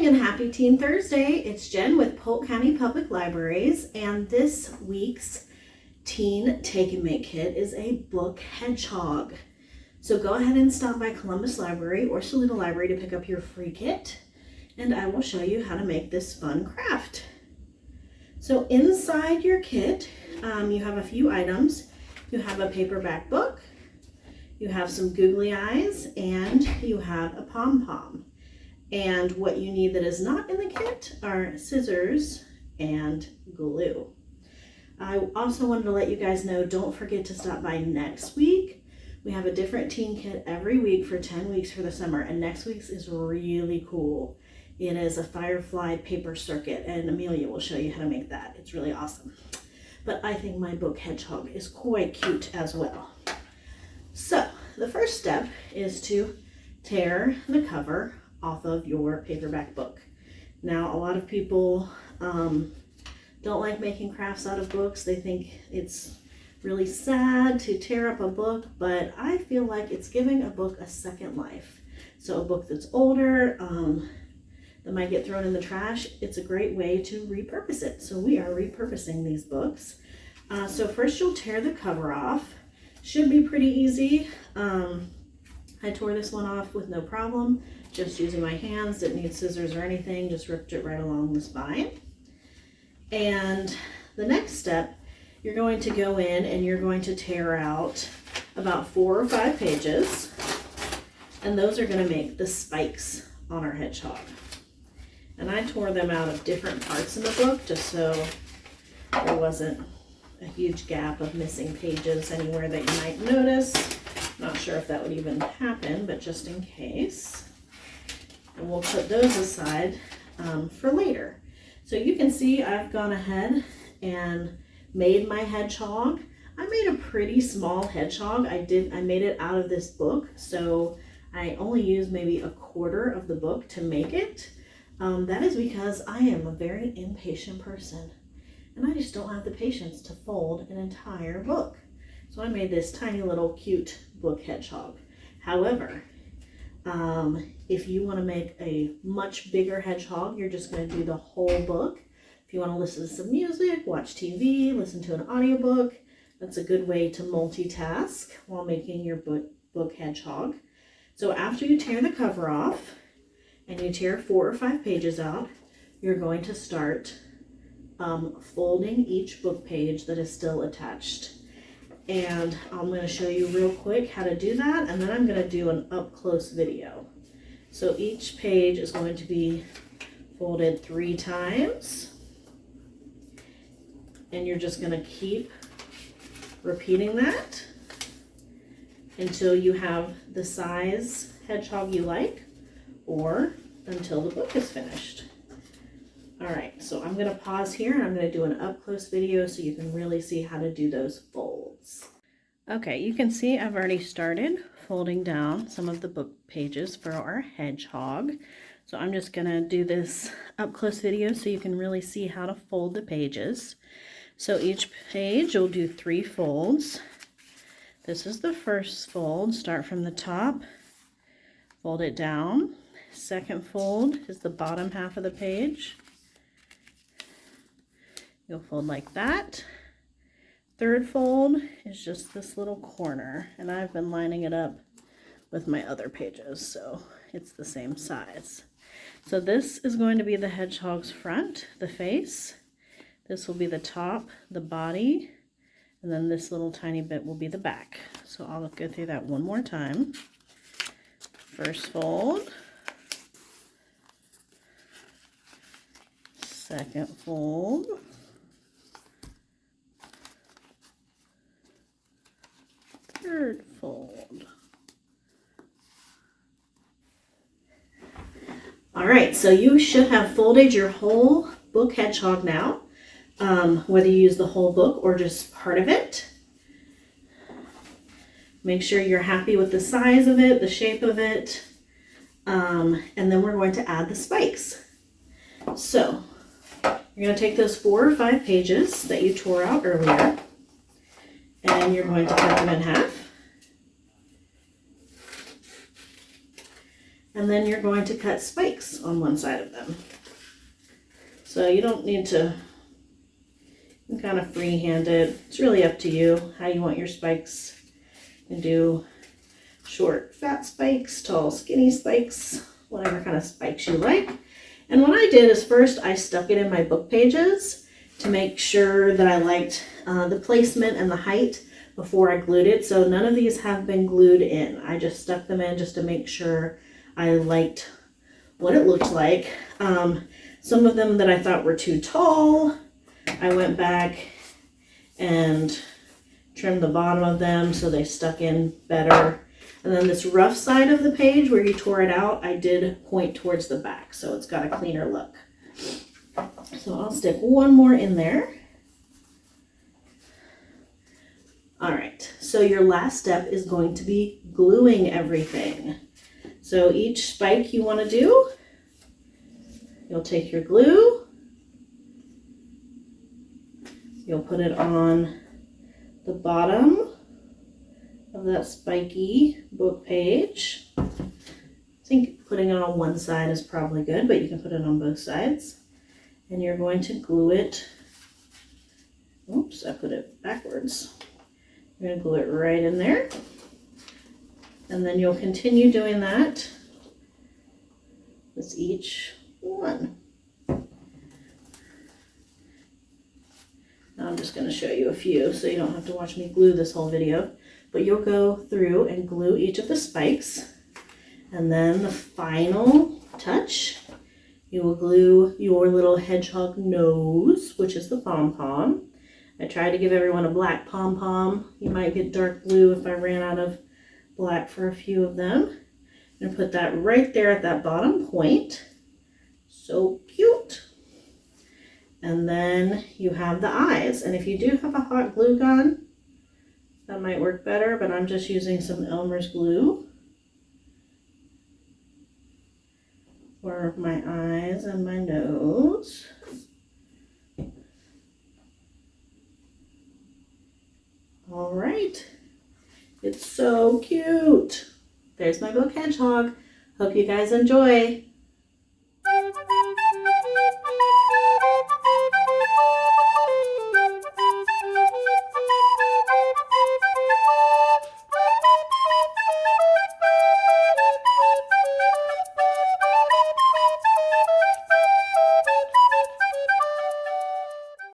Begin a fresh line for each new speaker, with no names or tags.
morning and happy Teen Thursday. It's Jen with Polk County Public Libraries, and this week's Teen Take and Make kit is a Book Hedgehog. So go ahead and stop by Columbus Library or Saluda Library to pick up your free kit, and I will show you how to make this fun craft. So inside your kit, you have a few items. You have a paperback book, you have some googly eyes, and you have a pom-pom. And what you need that is not in the kit are scissors and glue. I also wanted to let you guys know, don't forget to stop by next week. We have a different teen kit every week for 10 weeks for the summer, and next week's is really cool. It is a firefly paper circuit, and Amelia will show you how to make that. It's really awesome. But I think my Book Hedgehog is quite cute as well. So the first step is to tear the cover off of your paperback book. Now, a lot of people don't like making crafts out of books. They think it's really sad to tear up a book, but I feel like it's giving a book a second life. So a book that's older, that might get thrown in the trash, it's a great way to repurpose it. So we are repurposing these books. So first you'll tear the cover off. Should be pretty easy. I tore this one off with no problem, just using my hands. Didn't need scissors or anything, just ripped it right along the spine. And the next step, you're going to go in and you're going to tear out about 4 or 5 pages, and those are going to make the spikes on our hedgehog. And I tore them out of different parts in the book just so there wasn't a huge gap of missing pages anywhere that you might notice. Not sure if that would even happen, but just in case. And we'll put those aside for later. So you can see I've gone ahead and made my hedgehog. I made a pretty small hedgehog. I made it out of this book, so I only used maybe a quarter of the book to make it. That is because I am a very impatient person, and I just don't have the patience to fold an entire book. So I made this tiny little cute book hedgehog. However, if you want to make a much bigger hedgehog, you're just going to do the whole book. If you want to listen to some music, watch TV, listen to an audiobook, that's a good way to multitask while making your book hedgehog. So after you tear the cover off and you tear 4 or 5 pages out, you're going to start folding each book page that is still attached. And I'm going to show you real quick how to do that, and then I'm going to do an up-close video. So each page is going to be folded 3 times, and you're just going to keep repeating that until you have the size hedgehog you like, or until the book is finished. All right, so I'm going to pause here and I'm going to do an up-close video so you can really see how to do those folds. Okay, you can see I've already started folding down some of the book pages for our hedgehog. So I'm just going to do this up-close video so you can really see how to fold the pages. So each page you'll do 3 folds. This is the first fold. Start from the top, fold it down. Second fold is the bottom half of the page. You'll fold like that. Third fold is just this little corner, and I've been lining it up with my other pages, so it's the same size. So this is going to be the hedgehog's front, the face. This will be the top, the body, and then this little tiny bit will be the back. So I'll go through that one more time. First fold. Second fold. Third fold. All right, so you should have folded your whole book hedgehog now, whether you use the whole book or just part of it. Make sure you're happy with the size of it, the shape of it, and then we're going to add the spikes. So you're going to take those 4 or 5 pages that you tore out earlier, and you're going to cut them in half. And then you're going to cut spikes on one side of them. So you don't need to, you can kind of freehand it. It's really up to you how you want your spikes. You can do short, fat spikes, tall, skinny spikes, whatever kind of spikes you like. And what I did is first I stuck it in my book pages to make sure that I liked the placement and the height before I glued it. So none of these have been glued in. I just stuck them in just to make sure I liked what it looked like. Some of them that I thought were too tall, I went back and trimmed the bottom of them so they stuck in better. And then this rough side of the page where you tore it out, I did point towards the back, so it's got a cleaner look. So I'll stick one more in there. All right, so your last step is going to be gluing everything. So each spike you want to do, you'll take your glue, you'll put it on the bottom of that spiky book page. I think putting it on one side is probably good, but you can put it on both sides. And you're going to glue it, oops, I put it backwards. You're going to glue it right in there. And then you'll continue doing that with each one. Now I'm just going to show you a few so you don't have to watch me glue this whole video. But you'll go through and glue each of the spikes. And then the final touch, you will glue your little hedgehog nose, which is the pom-pom. I tried to give everyone a black pom-pom. You might get dark blue if I ran out of black for a few of them. I'm going to put that right there at that bottom point. So cute. And then you have the eyes. And if you do have a hot glue gun, that might work better, but I'm just using some Elmer's glue for my eyes and my nose. All right, it's so cute. There's my book hedgehog. Hope you guys enjoy.